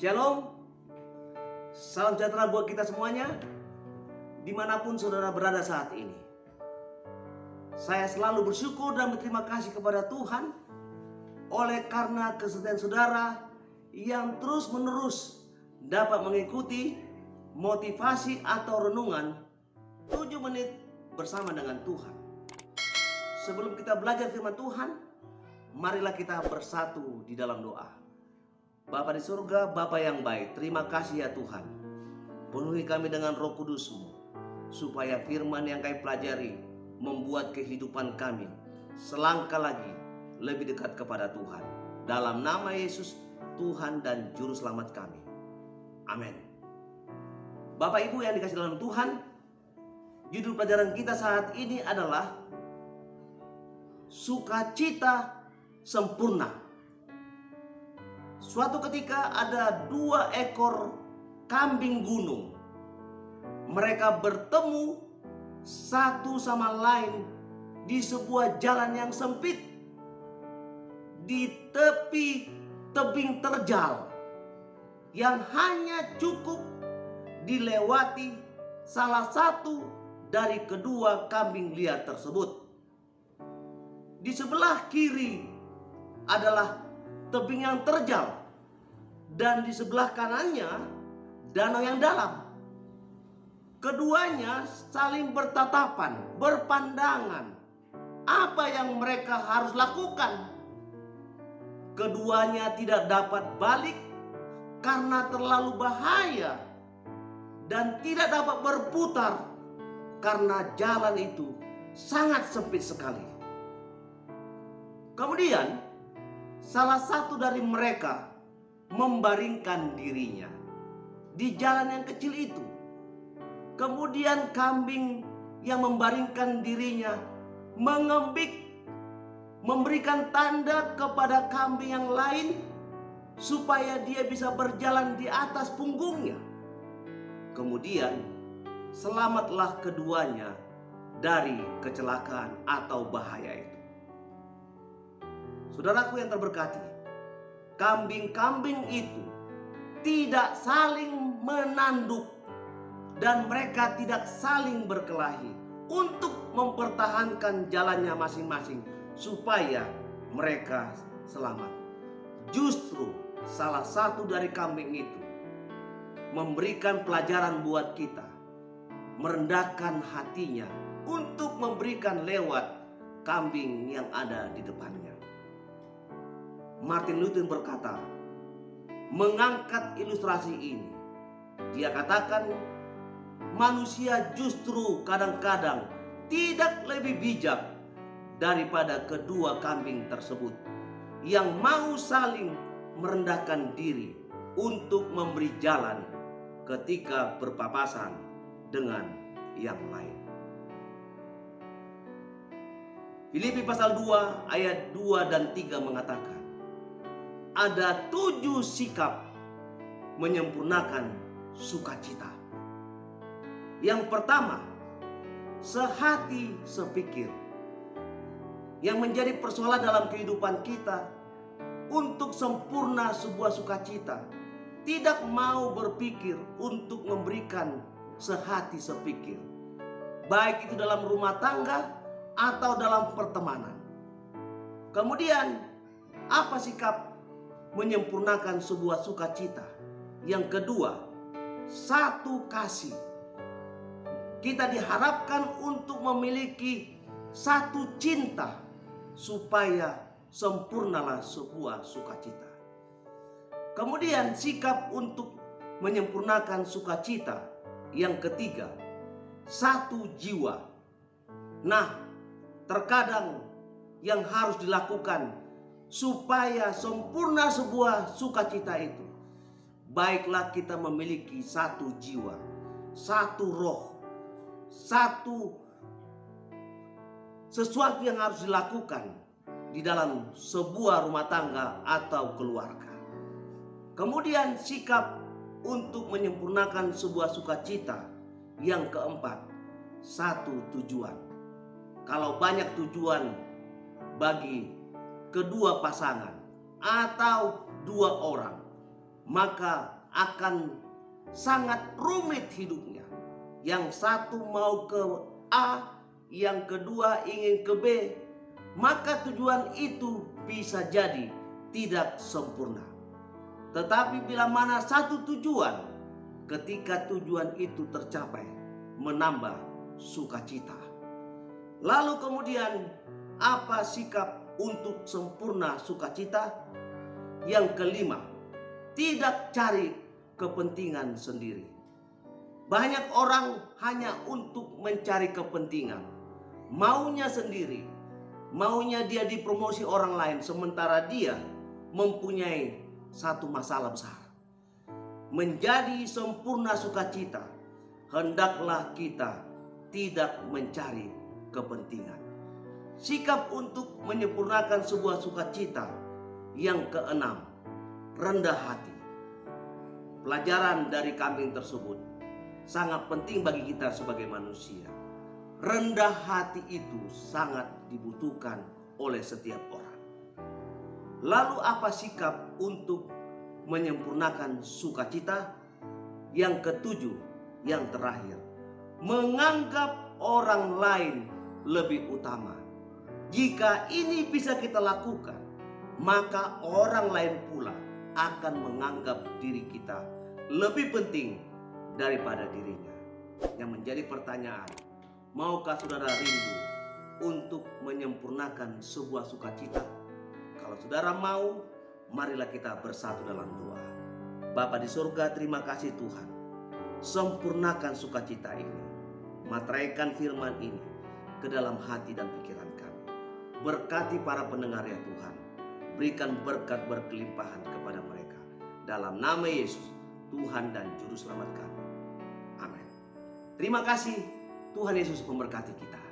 Shalom, salam sejahtera buat kita semuanya, dimanapun saudara berada saat ini. Saya selalu bersyukur dan berterima kasih kepada Tuhan oleh karena kesetiaan saudara yang terus-menerus dapat mengikuti motivasi atau renungan 7 menit bersama dengan Tuhan. Sebelum kita belajar firman Tuhan, marilah kita bersatu di dalam doa. Bapa di surga, Bapa yang baik, terima kasih ya Tuhan. Penuhi kami dengan Roh Kudus-Mu, supaya firman yang kami pelajari membuat kehidupan kami selangkah lagi lebih dekat kepada Tuhan. Dalam nama Yesus, Tuhan dan Juru Selamat kami. Amin. Bapak Ibu yang dikasihi dalam Tuhan, judul pelajaran kita saat ini adalah Sukacita Sempurna. Suatu ketika ada 2 ekor kambing gunung. Mereka bertemu satu sama lain di sebuah jalan yang sempit, di tepi tebing terjal yang hanya cukup dilewati salah satu dari kedua kambing liar tersebut. Di sebelah kiri adalah tebing yang terjal, dan di sebelah kanannya danau yang dalam. Keduanya saling bertatapan, berpandangan. Apa yang mereka harus lakukan? Keduanya tidak dapat balik karena terlalu bahaya, dan tidak dapat berputar karena jalan itu sangat sempit sekali. Kemudian salah satu dari mereka membaringkan dirinya di jalan yang kecil itu. Kemudian kambing yang membaringkan dirinya mengembik, memberikan tanda kepada kambing yang lain supaya dia bisa berjalan di atas punggungnya. Kemudian selamatlah keduanya dari kecelakaan atau bahaya itu. Saudaraku yang terberkati, kambing-kambing itu tidak saling menanduk dan mereka tidak saling berkelahi untuk mempertahankan jalannya masing-masing supaya mereka selamat. Justru salah satu dari kambing itu memberikan pelajaran buat kita, merendahkan hatinya untuk memberikan lewat kambing yang ada di depannya. Martin Luther berkata, mengangkat ilustrasi ini, dia katakan manusia justru kadang-kadang tidak lebih bijak daripada kedua kambing tersebut yang mau saling merendahkan diri untuk memberi jalan ketika berpapasan dengan yang lain. Filipi pasal 2 ayat 2 dan 3 mengatakan, ada 7 sikap menyempurnakan sukacita. Yang pertama, sehati sepikir. Yang menjadi persoalan dalam kehidupan kita untuk sempurna sebuah sukacita, tidak mau berpikir untuk memberikan sehati sepikir, baik itu dalam rumah tangga atau dalam pertemanan. Kemudian, apa sikap menyempurnakan sebuah sukacita? Yang kedua, satu kasih. Kita diharapkan untuk memiliki satu cinta supaya sempurnalah sebuah sukacita. Kemudian sikap untuk menyempurnakan sukacita. Yang ketiga, satu jiwa. Nah, terkadang yang harus dilakukan supaya sempurna sebuah sukacita itu, baiklah kita memiliki satu jiwa, satu roh, sesuatu yang harus dilakukan di dalam sebuah rumah tangga atau keluarga. Kemudian sikap untuk menyempurnakan sebuah sukacita. Yang keempat, satu tujuan. Kalau banyak tujuan bagi kedua pasangan atau 2 orang, maka akan sangat rumit hidupnya. Yang satu mau ke A, yang kedua ingin ke B, maka tujuan itu bisa jadi tidak sempurna. Tetapi bila mana satu tujuan, ketika tujuan itu tercapai, menambah sukacita. Lalu kemudian apa sikap untuk sempurna sukacita? Yang kelima, tidak cari kepentingan sendiri. Banyak orang hanya untuk mencari kepentingan, maunya sendiri, maunya dia dipromosi orang lain, sementara dia mempunyai satu masalah besar. Menjadi sempurna sukacita, hendaklah kita tidak mencari kepentingan. Sikap untuk menyempurnakan sebuah sukacita. Yang keenam, rendah hati. Pelajaran dari kambing tersebut sangat penting bagi kita sebagai manusia. Rendah hati itu sangat dibutuhkan oleh setiap orang. Lalu apa sikap untuk menyempurnakan sukacita? Yang ketujuh, yang terakhir, menganggap orang lain lebih utama. Jika ini bisa kita lakukan, maka orang lain pula akan menganggap diri kita lebih penting daripada dirinya. Yang menjadi pertanyaan, maukah saudara rindu untuk menyempurnakan sebuah sukacita? Kalau saudara mau, marilah kita bersatu dalam doa. Bapa di surga, terima kasih Tuhan. Sempurnakan sukacita ini. Materaikan firman ini ke dalam hati dan pikiran kami. Berkati para pendengar ya Tuhan. Berikan berkat berkelimpahan kepada mereka. Dalam nama Yesus, Tuhan dan Juru Selamat kami. Amin. Terima kasih. Tuhan Yesus memberkati kita.